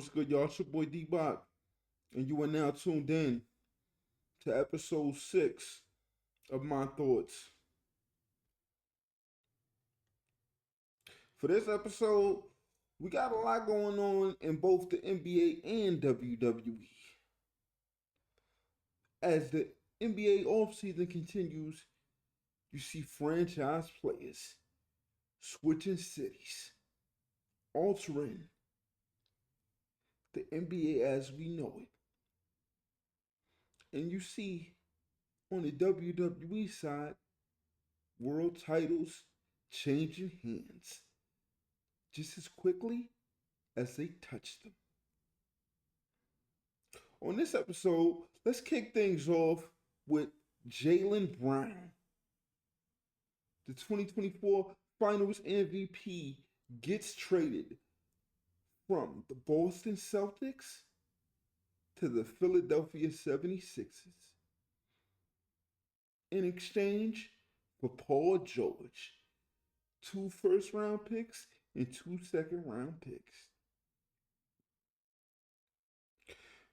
What's good, y'all? It's your boy DEEBOCK, and you are now tuned in to episode 6 of my thoughts. For this episode, we got a lot going on in both the NBA and WWE. As the NBA offseason continues, you see franchise players switching cities, altering the NBA as we know it. And you see on the WWE side, world titles changing hands just as quickly as they touch them. On this episode, let's kick things off with Jaylen Brown. The 2024 Finals MVP gets traded from the Boston Celtics to the Philadelphia 76ers in exchange for Paul George, 2 first-round picks and 2 second-round picks.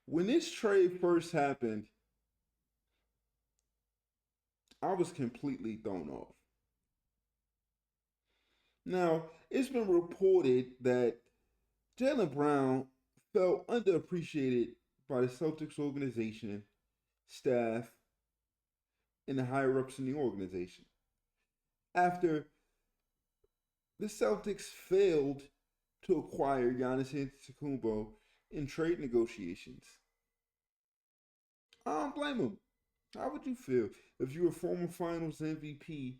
When this trade first happened, I was completely thrown off. Now, it's been reported that Jaylen Brown felt underappreciated by the Celtics organization, staff, and the higher-ups in the organization. After the Celtics failed to acquire Giannis Antetokounmpo in trade negotiations. I don't blame him. How would you feel if you were former Finals MVP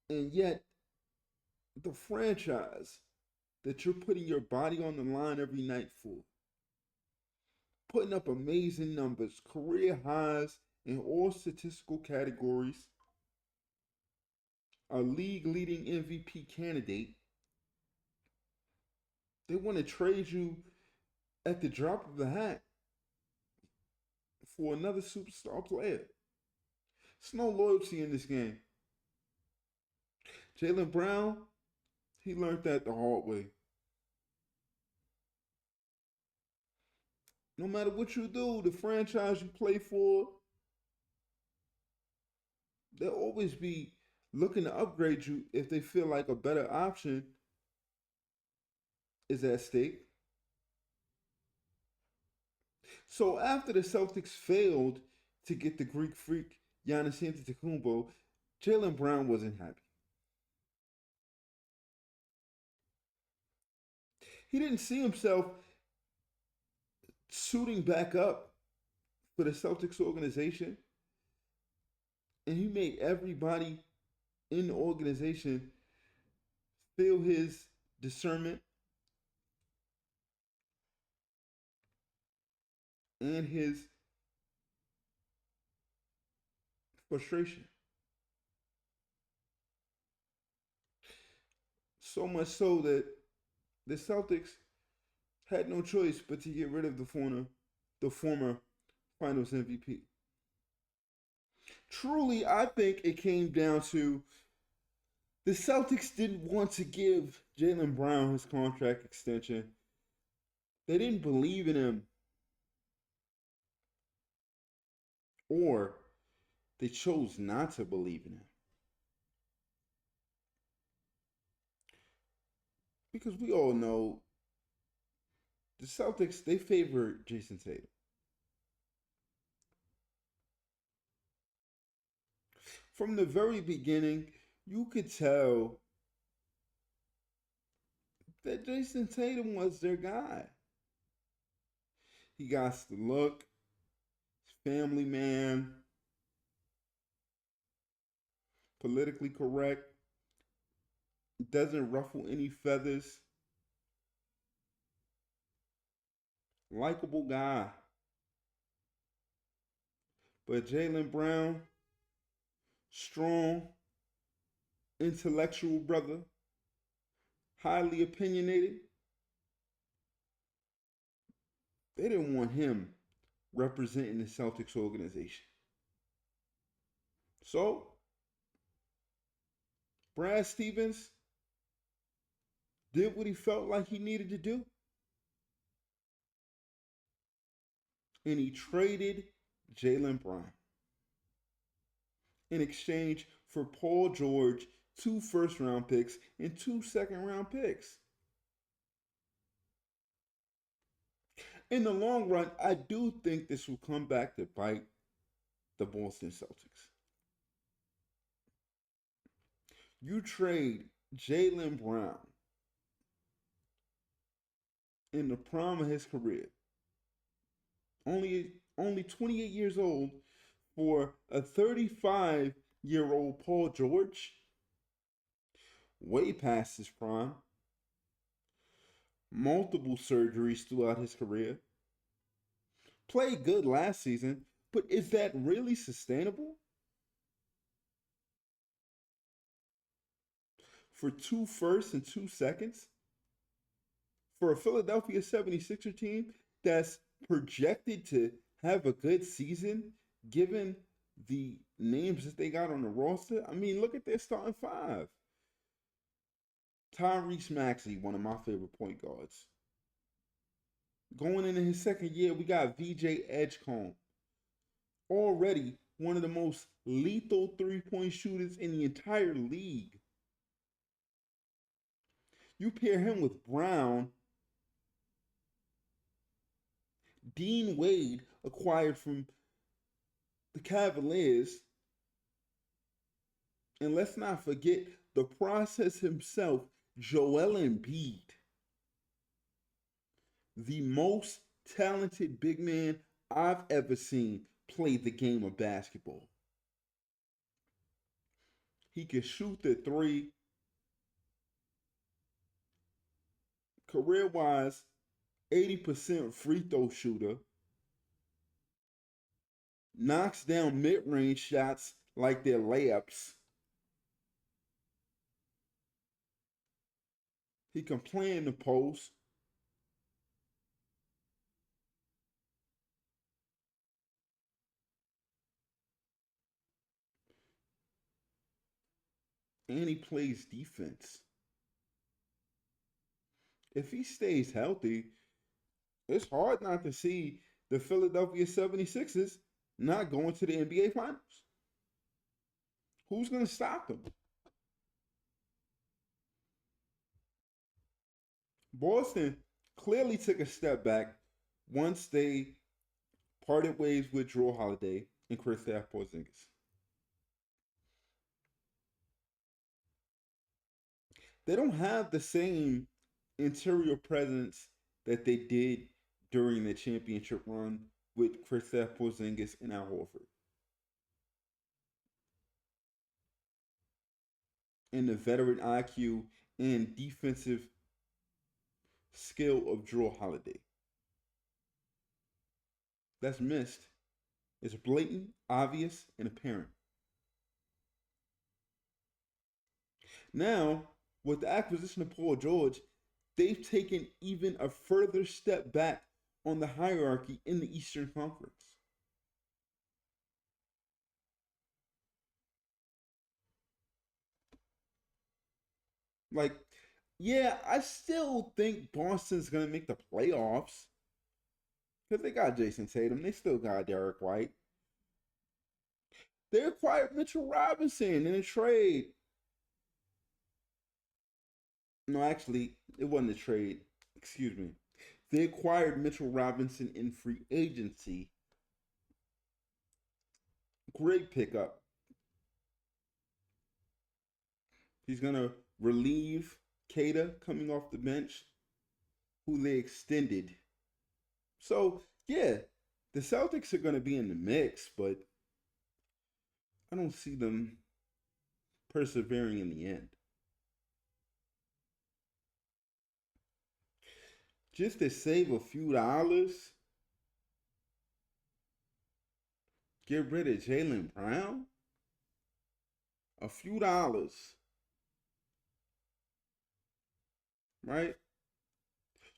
and yet the franchise that you're putting your body on the line every night for, putting up amazing numbers, career highs in all statistical categories, a league-leading MVP candidate, they want to trade you at the drop of a hat for another superstar player. There's no loyalty in this game. Jaylen Brown, he learned that the hard way. No matter what you do, the franchise you play for, they'll always be looking to upgrade you if they feel like a better option is at stake. So after the Celtics failed to get the Greek freak Giannis Antetokounmpo, Jaylen Brown wasn't happy. He didn't see himself suiting back up for the Celtics organization, and he made everybody in the organization feel his discernment and his frustration. So much so that the Celtics had no choice but to get rid of the former Finals MVP. Truly, I think it came down to the Celtics didn't want to give Jaylen Brown his contract extension. They didn't believe in him. Or they chose not to believe in him. Because we all know the Celtics, they favor Jason Tatum. From the very beginning, you could tell that Jason Tatum was their guy. He got the look, family man, politically correct, doesn't ruffle any feathers, likable guy. But Jaylen Brown, strong, intellectual brother, highly opinionated. They didn't want him representing the Celtics organization. So, Brad Stevens did what he felt like he needed to do. and he traded Jaylen Brown in exchange for Paul George, 2 first-round picks, and 2 second-round picks. In the long run, I do think this will come back to bite the Boston Celtics. You trade Jaylen Brown in the prime of his career, only 28 years old, for a 35-year-old Paul George, way past his prime, multiple surgeries throughout his career, played good last season, but is that really sustainable? For 2 firsts and 2 seconds? For a Philadelphia 76er team that's projected to have a good season, given the names that they got on the roster? I mean, look at their starting 5. Tyrese Maxey, one of my favorite point guards. Going into his second year, we got VJ Edgecombe. Already one of the most lethal three-point shooters in the entire league. You pair him with Brown. Dean Wade, acquired from the Cavaliers. And let's not forget the process himself, Joel Embiid. The most talented big man I've ever seen play the game of basketball. He can shoot the 3. Career-wise, 80% free throw shooter. Knocks down mid-range shots like they're layups. He can play in the post. And he plays defense. If he stays healthy, it's hard not to see the Philadelphia 76ers not going to the NBA Finals. Who's going to stop them? Boston clearly took a step back once they parted ways with Jrue Holiday and Kristaps Porzingis. They don't have the same interior presence that they did during the championship run with Kristaps Porzingis and Al Horford. And the veteran IQ and defensive skill of Jrue Holiday. That's missed. It's blatant, obvious, and apparent. Now, with the acquisition of Paul George, they've taken even a further step back on the hierarchy in the Eastern Conference. Like, yeah, I still think Boston's going to make the playoffs. Because they got Jason Tatum. They still got Derek White. They acquired Mitchell Robinson in a trade. No, actually, it wasn't a trade. Excuse me. They acquired Mitchell Robinson in free agency. Great pickup. He's going to relieve Kata coming off the bench, who they extended. So, yeah, the Celtics are going to be in the mix, but I don't see them persevering in the end. Just to save a few dollars, get rid of Jaylen Brown? A few dollars. Right?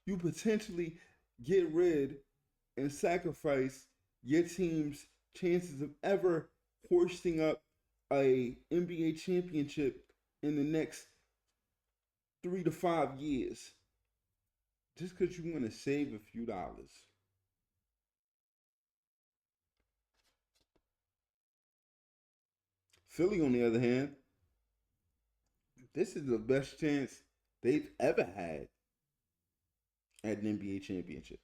You potentially get rid and sacrifice your team's chances of ever hoisting up a NBA championship in the next 3 to 5 years. Just because you want to save a few dollars. Philly, on the other hand, this is the best chance they've ever had at an NBA championship.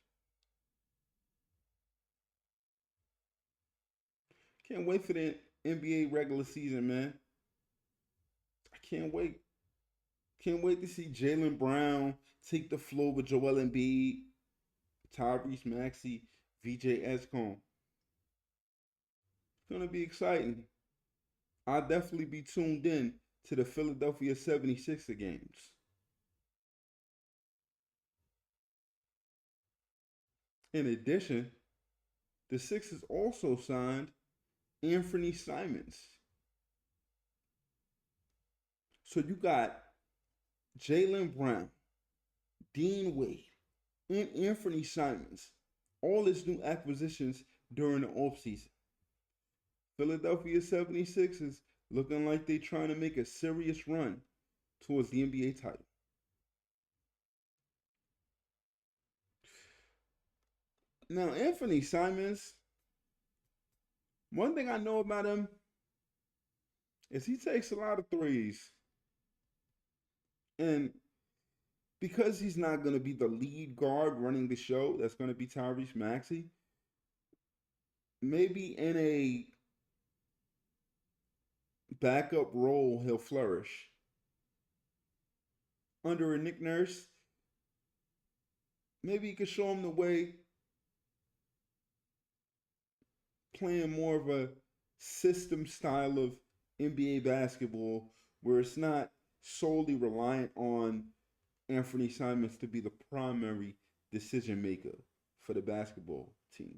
Can't wait for the NBA regular season, man. I can't wait. Can't wait to see Jaylen Brown take the floor with Joel Embiid, Tyrese Maxey, VJ Escombe. It's gonna be exciting. I'll definitely be tuned in to the Philadelphia 76er games. In addition, the Sixers also signed Anthony Simons. So you got Jaylen Brown, Dean Wade, and Anthony Simons, all his new acquisitions during the offseason. Philadelphia 76ers looking like they're trying to make a serious run towards the NBA title. Now, Anthony Simons, one thing I know about him is he takes a lot of threes. And because he's not going to be the lead guard running the show, that's going to be Tyrese Maxey, maybe in a backup role, he'll flourish. Under a Nick Nurse, maybe he could show him the way, playing more of a system style of NBA basketball where it's not solely reliant on Anthony Simons to be the primary decision maker for the basketball team.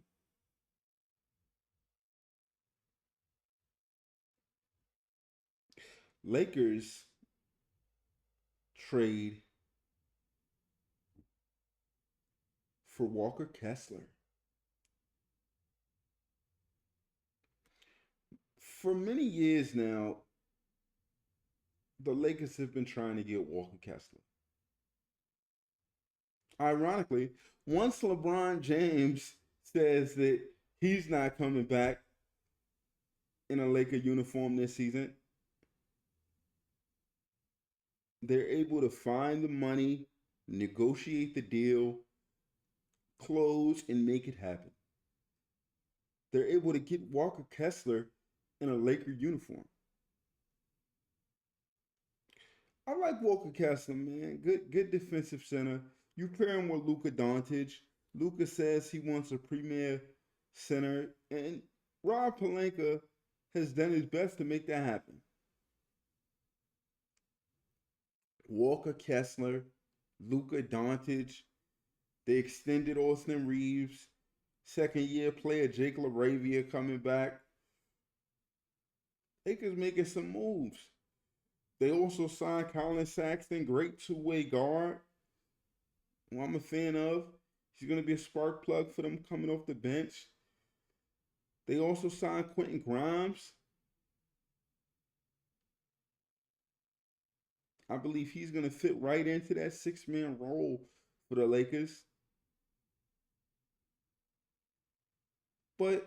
Lakers trade for Walker Kessler. For many years now, the Lakers have been trying to get Walker Kessler. Ironically, once LeBron James says that he's not coming back in a Laker uniform this season, they're able to find the money, negotiate the deal, close, and make it happen. They're able to get Walker Kessler in a Laker uniform. I like Walker Kessler, man. Good defensive center. You pair him with Luka Doncic. Luka says he wants a premier center, and Rob Pelinka has done his best to make that happen. Walker Kessler, Luka Doncic, they extended Austin Reeves, second year player Jake LaRavia coming back. Lakers making some moves. They also signed Colin Sexton, great two-way guard, who I'm a fan of. He's going to be a spark plug for them coming off the bench. They also signed Quentin Grimes. I believe he's going to fit right into that six-man role for the Lakers. But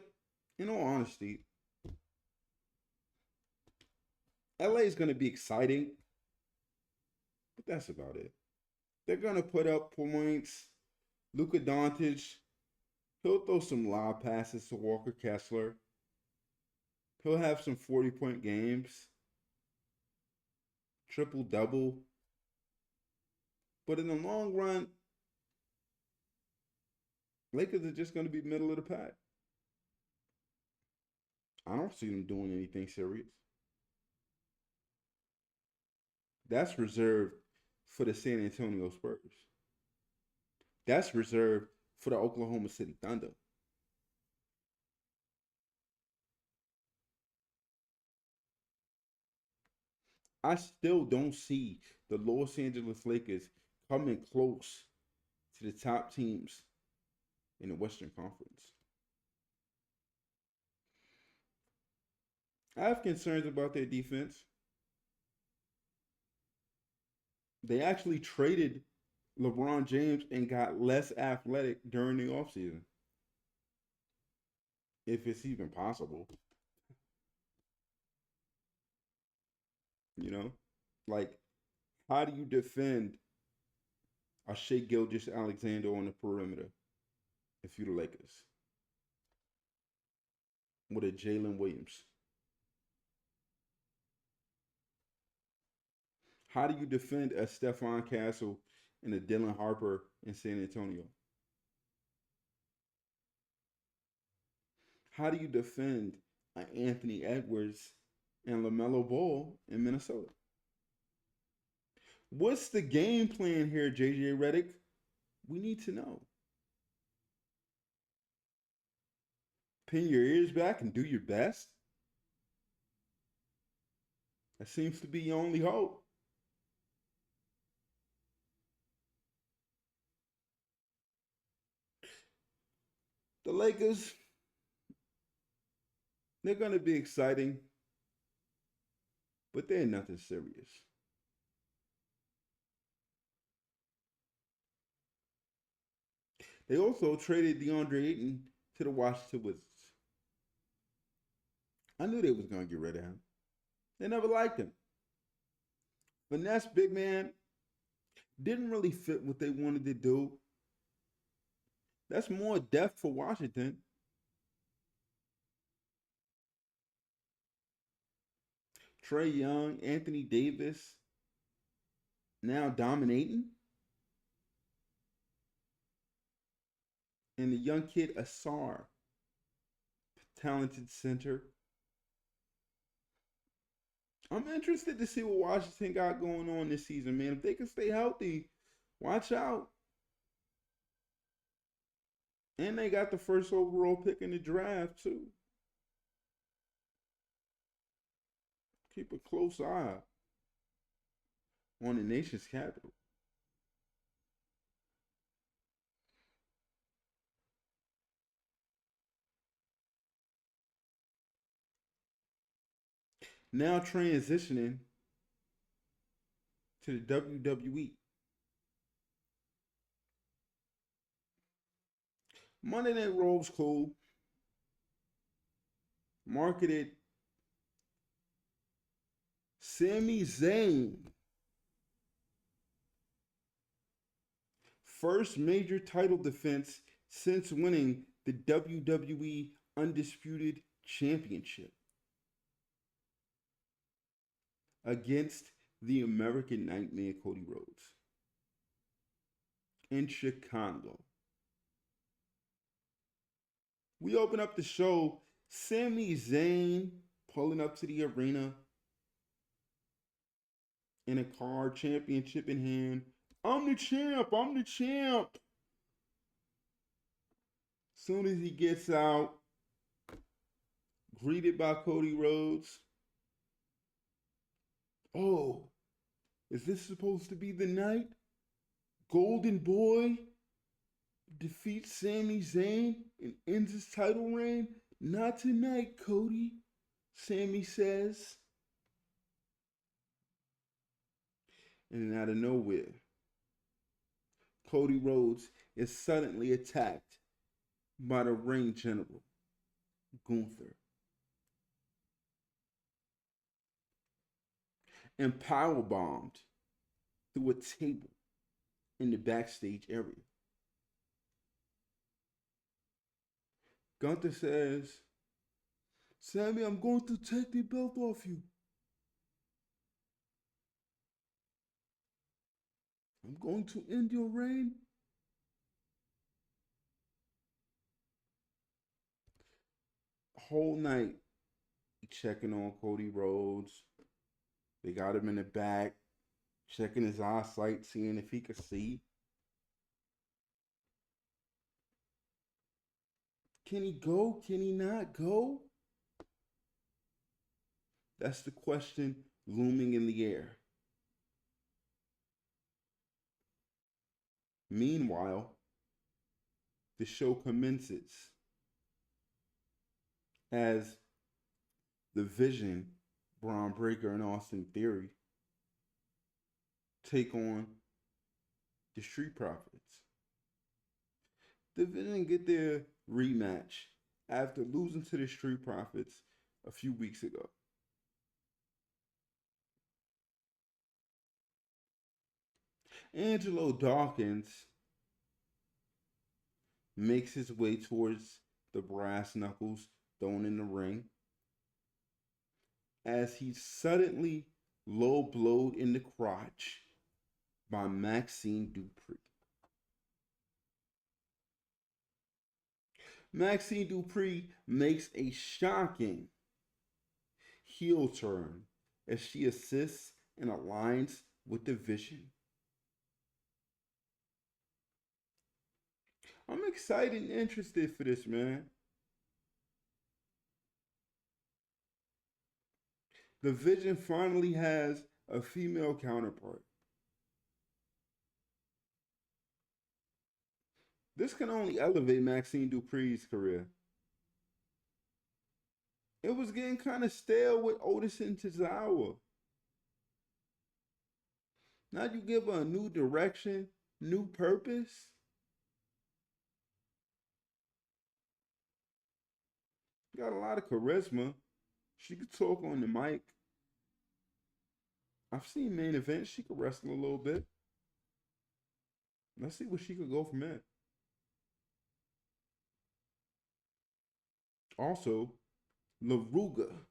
in all honesty, LA is going to be exciting, but that's about it. They're going to put up points. Luka Doncic, he'll throw some lob passes to Walker Kessler. He'll have some 40-point games, triple-double. But in the long run, Lakers are just going to be middle of the pack. I don't see them doing anything serious. That's reserved for the San Antonio Spurs. That's reserved for the Oklahoma City Thunder. I still don't see the Los Angeles Lakers coming close to the top teams in the Western Conference. I have concerns about their defense. They actually traded LeBron James and got less athletic during the offseason. If it's even possible. You know, like how do you defend a Shea Gilgeous-Alexander on the perimeter if you're the Lakers with a Jalen Williams? How do you defend a Stephon Castle and a Dylan Harper in San Antonio? How do you defend an Anthony Edwards and LaMelo Ball in Minnesota? What's the game plan here, JJ Redick? We need to know. Pin your ears back and do your best. That seems to be your only hope. The Lakers, they're going to be exciting, but they're nothing serious. They also traded DeAndre Ayton to the Washington Wizards. I knew they was going to get rid of him. They never liked him. Finesse big man didn't really fit what they wanted to do. That's more depth for Washington. Trae Young, Anthony Davis, now dominating. And the young kid Asar, talented center. I'm interested to see what Washington got going on this season, man. If they can stay healthy, watch out. And they got the first overall pick in the draft, too. Keep a close eye on the nation's capital. Now transitioning to the WWE. Monday Night Raw was cool. Marketed Sami Zayn. First major title defense since winning the WWE Undisputed Championship against the American Nightmare Cody Rhodes in Chicago. We open up the show, Sami Zayn pulling up to the arena in a car, championship in hand. I'm the champ, I'm the champ. Soon as he gets out, greeted by Cody Rhodes. Oh, is this supposed to be the night? Golden Boy defeats Sami Zayn and ends his title reign? Not tonight, Cody, Sami says. And out of nowhere, Cody Rhodes is suddenly attacked by the ring general, Gunther, and powerbombed through a table in the backstage area. Gunther says, Sami, I'm going to take the belt off you. I'm going to end your reign. Whole night, checking on Cody Rhodes. They got him in the back, checking his eyesight, seeing if he could see. Can he go? Can he not go? That's the question looming in the air. Meanwhile, the show commences as the Vision, Braun Breaker, and Austin Theory take on the Street Profits. The Vision get their rematch after losing to the Street Profits a few weeks ago. Angelo Dawkins makes his way towards the brass knuckles thrown in the ring as he's suddenly low blowed in the crotch by Maxine Dupree. Maxine Dupree makes a shocking heel turn as she assists and aligns with the Vision. I'm excited and interested for this, man. The Vision finally has a female counterpart. This can only elevate Maxine Dupree's career. It was getting kind of stale with Otis and Tozawa. Now you give her a new direction, new purpose. Got a lot of charisma. She could talk on the mic. I've seen main events. She could wrestle a little bit. Let's see where she could go from there. Also, LaRuga,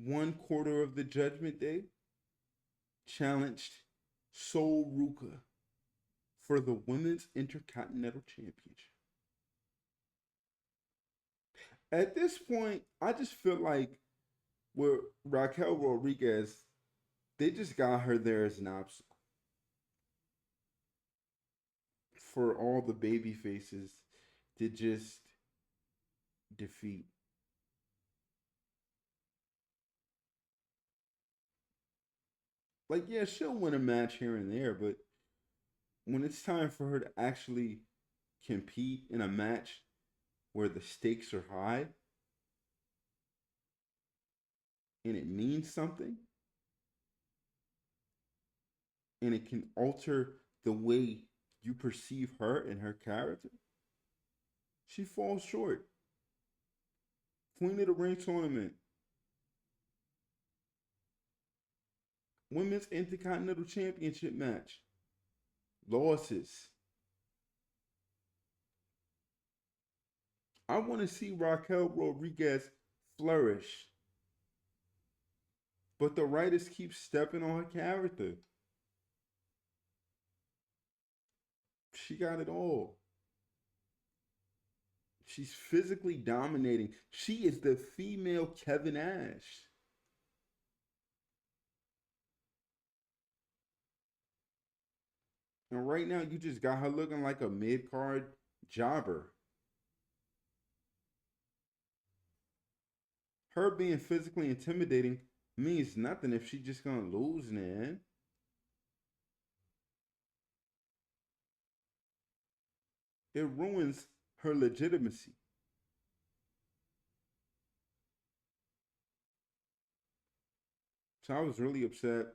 1/4 of the Judgment Day, challenged Sol Ruka for the Women's Intercontinental Championship. At this point, I just feel like with Raquel Rodriguez, they just got her there as an obstacle for all the baby faces to just defeat. Like, yeah, she'll win a match here and there, but when it's time for her to actually compete in a match where the stakes are high and it means something and it can alter the way you perceive her and her character, she falls short. Queen of the Ring tournament, Women's Intercontinental Championship match, losses. I want to see Raquel Rodriguez flourish. But the writers keep stepping on her character. She got it all. She's physically dominating. She is the female Kevin Nash. And right now, you just got her looking like a mid-card jobber. Her being physically intimidating means nothing if she's just gonna lose in the end. It ruins her legitimacy. So I was really upset.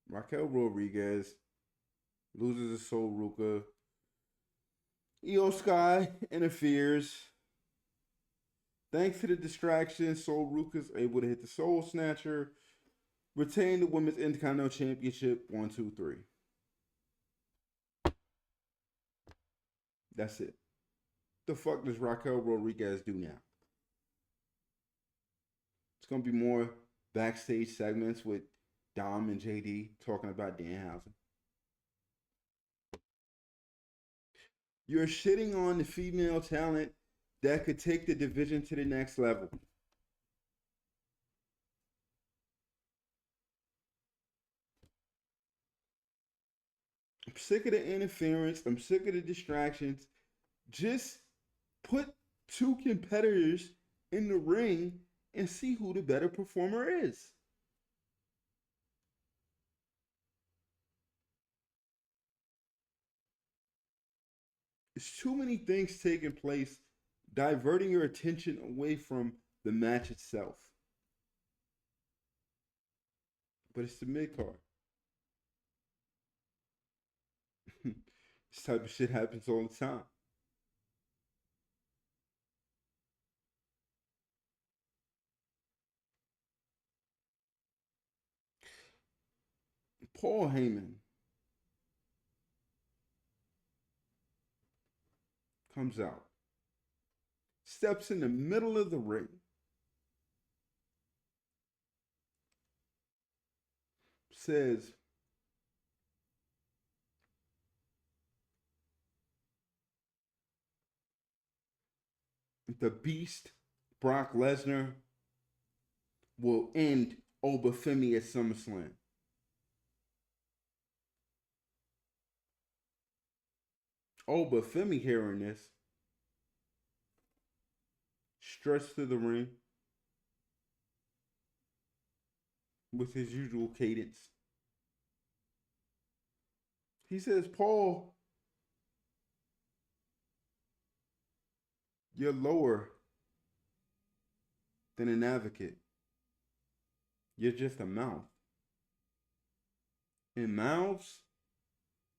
Raquel Rodriguez loses to Sol Ruka. Io Sky interferes. Thanks to the distraction, Sol Ruka's able to hit the Soul Snatcher, retain the Women's Intercontinental Championship. 1, 2, 3. That's it. The fuck does Raquel Rodriguez do now? It's gonna be more backstage segments with Dom and JD talking about Danhausen. You're shitting on the female talent that could take the division to the next level. I'm sick of the interference. I'm sick of the distractions. Just put two competitors in the ring and see who the better performer is. There's too many things taking place, diverting your attention away from the match itself. But it's the mid card. This type of shit happens all the time. Paul Heyman comes out, steps in the middle of the ring, says, the Beast, Brock Lesnar, will end Femi at SummerSlam. Femi, hearing this, strutts to the ring with his usual cadence. He says, Paul, you're lower than an advocate. You're just a mouth. And mouths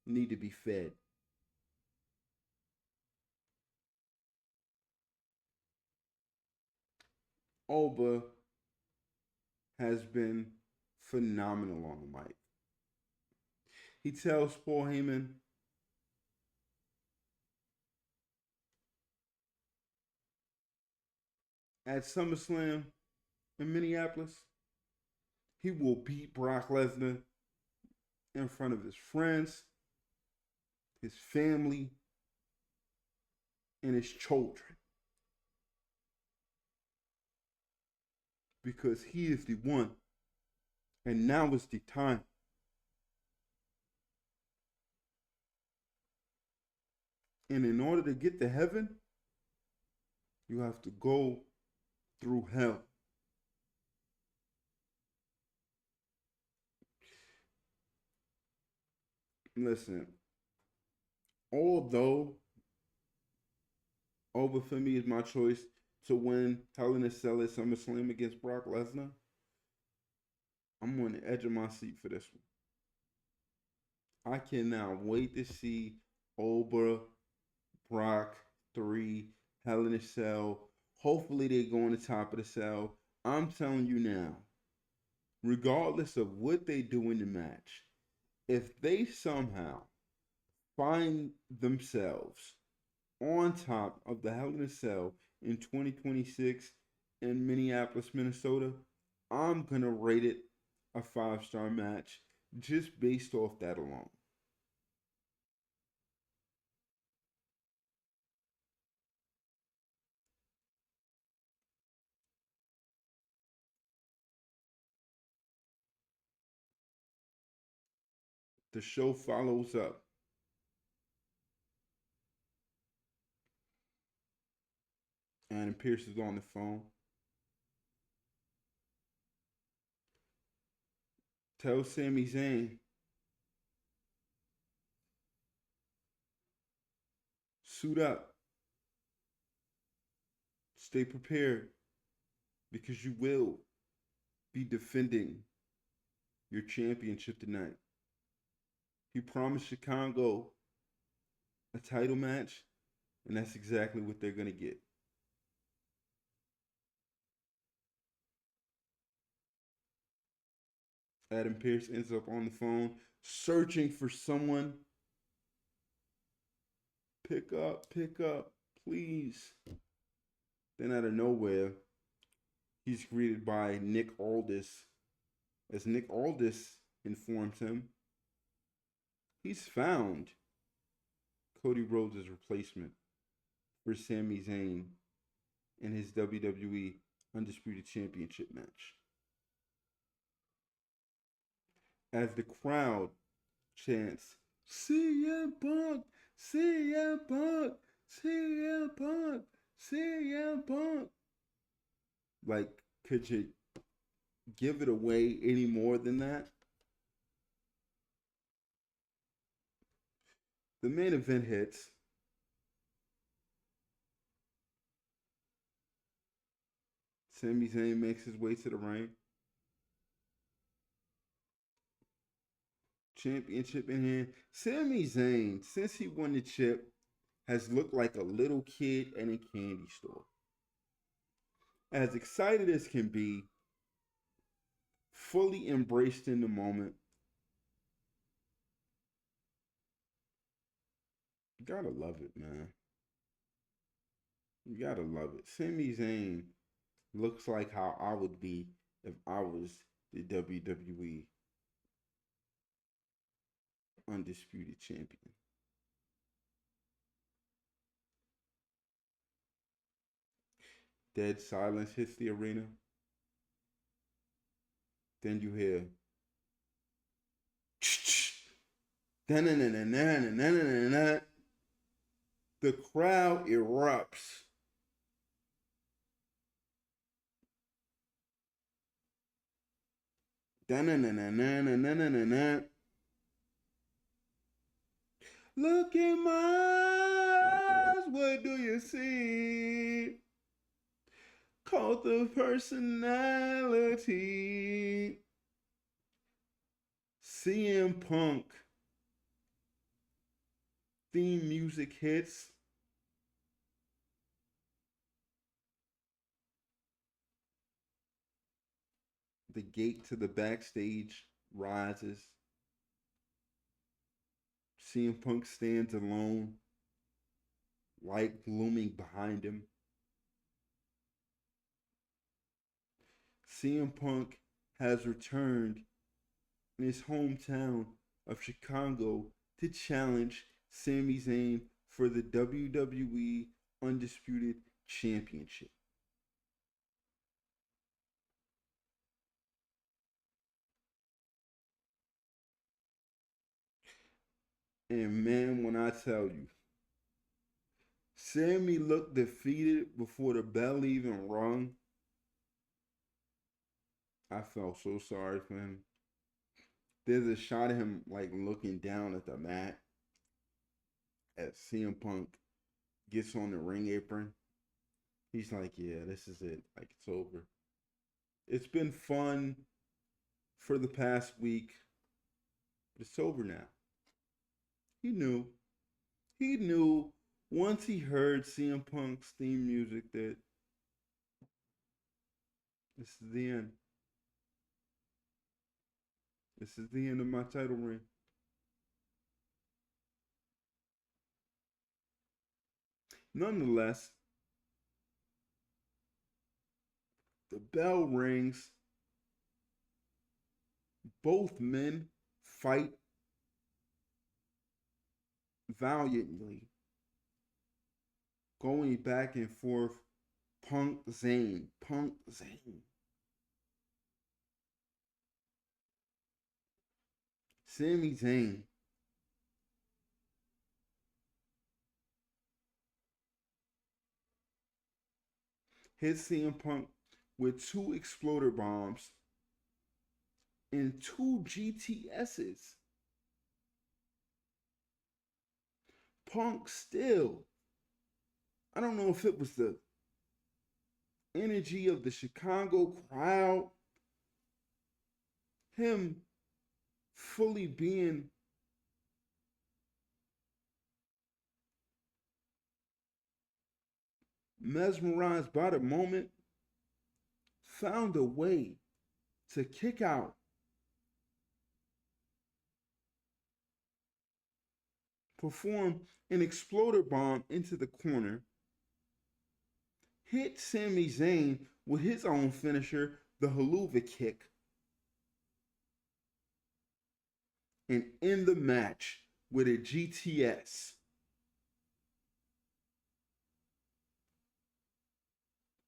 need to be fed. Oba has been phenomenal on the mic. He tells Paul Heyman, at SummerSlam in Minneapolis, he will beat Brock Lesnar in front of his friends, his family, and his children. Because he is the one. And now is the time. And in order to get to heaven, you have to go through hell. Listen, although Femi is my choice to win Hell in a Cell at SummerSlam against Brock Lesnar, I'm on the edge of my seat for this one. I cannot wait to see Oba, Brock 3, Hell in a Cell. Hopefully they go on the top of the cell. I'm telling you now, regardless of what they do in the match, if they somehow find themselves on top of the Hell in a Cell in 2026 in Minneapolis, Minnesota, I'm going to rate it a 5-star match just based off that alone. The show follows up. Adam Pearce is on the phone. Tell Sami Zayn, suit up. Stay prepared, because you will be defending your championship tonight. He promised Chicago a title match, and that's exactly what they're going to get. Adam Pearce ends up on the phone searching for someone. Pick up, please. Then out of nowhere, he's greeted by Nick Aldis. As Nick Aldis informs him, he's found Cody Rhodes' replacement for Sami Zayn in his WWE Undisputed Championship match. As the crowd chants, CM Punk, CM Punk, CM Punk, CM Punk. Like, could you give it away any more than that? The main event hits. Sami Zayn makes his way to the ring. Championship in hand. Sami Zayn, since he won the chip, has looked like a little kid in a candy store. As excited as can be, fully embraced in the moment, You gotta love it, man. You gotta love it. Sami Zayn looks like how I would be if I was the WWE Undisputed Champion. Dead silence hits the arena. Then you hear the crowd erupts. Look in my eyes, what do you see? Cult of personality. CM Punk theme music hits. The gate to the backstage rises. CM Punk stands alone, light glooming behind him. CM Punk has returned in his hometown of Chicago to challenge Sami Zayn for the WWE Undisputed Championship. And man, when I tell you, Sami looked defeated before the bell even rung. I felt so sorry for him. There's a shot of him like looking down at the mat as CM Punk gets on the ring apron. He's like, yeah, this is it. Like, it's over. It's been fun for the past week, but it's over now. He knew. He knew once he heard CM Punk's theme music that this is the end. This is the end of my title reign. Nonetheless, the bell rings. Both men fight valiantly, going back and forth. Punk Zayn, Punk Zayn. Sami Zayn hits CM Punk with 2 exploder bombs and 2 GTSs. Punk still, I don't know if it was the energy of the Chicago crowd, him fully being mesmerized by the moment, found a way to kick out, perform an exploder bomb into the corner, hit Sami Zayn with his own finisher, the Haluva kick, and end the match with a GTS.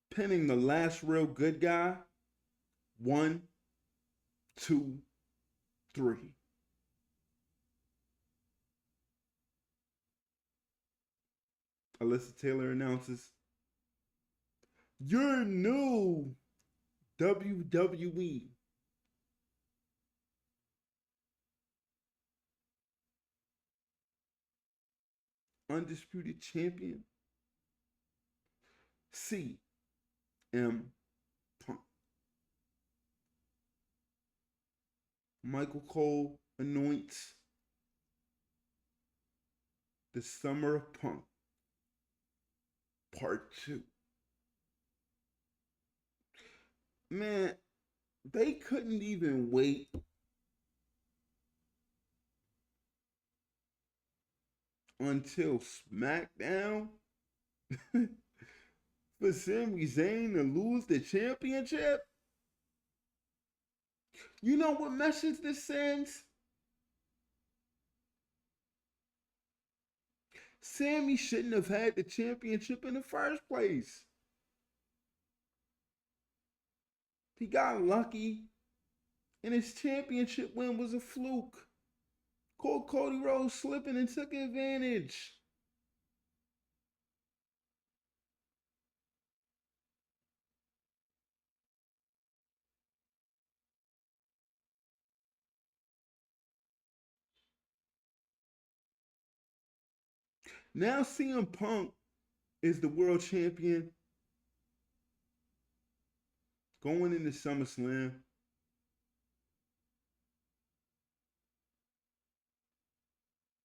Pinning the last real good guy. 1, 2, 3. Alyssa Taylor announces, your new WWE Undisputed Champion, CM Punk. Michael Cole anoints the Summer of Punk, Part 2. Man, they couldn't even wait until SmackDown for Sami Zayn to lose the championship? You know what message this sends? Sami shouldn't have had the championship in the first place. He got lucky, and his championship win was a fluke. Cody Rhodes slipping and took advantage. Now CM Punk is the world champion going into SummerSlam.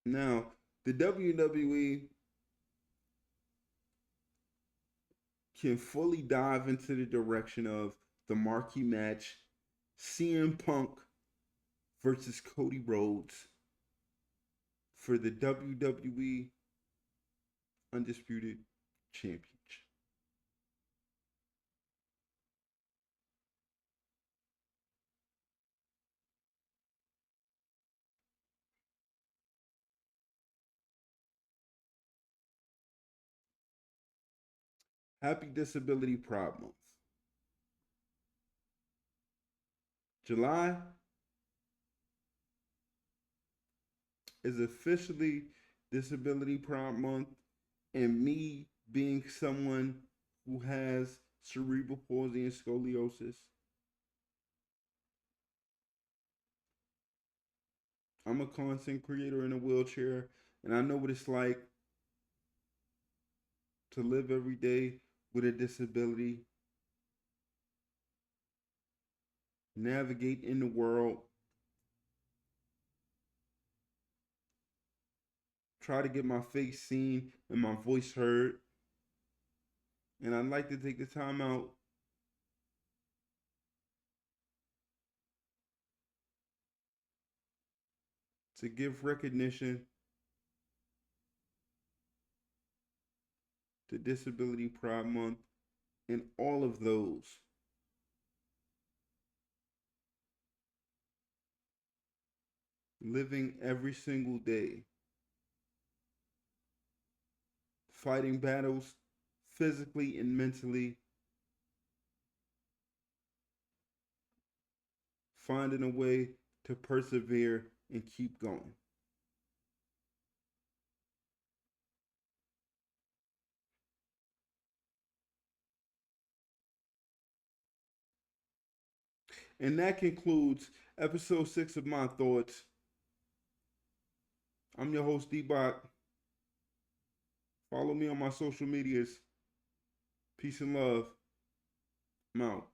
Now, the WWE can fully dive into the direction of the marquee match, CM Punk versus Cody Rhodes for the WWE Undisputed Championship. Happy Disability Pride Month. July is officially Disability Pride Month, and me being someone who has cerebral palsy and scoliosis, I'm a content creator in a wheelchair, and I know what it's like to live every day with a disability, navigate in the world, try to get my face seen and my voice heard. And I'd like to take the time out to give recognition to Disability Pride Month and all of those living every single day, fighting battles physically and mentally, finding a way to persevere and keep going. And that concludes episode 6 of My Thoughts. I'm your host, DEEBOCK. Follow me on my social medias. Peace and love. I'm out.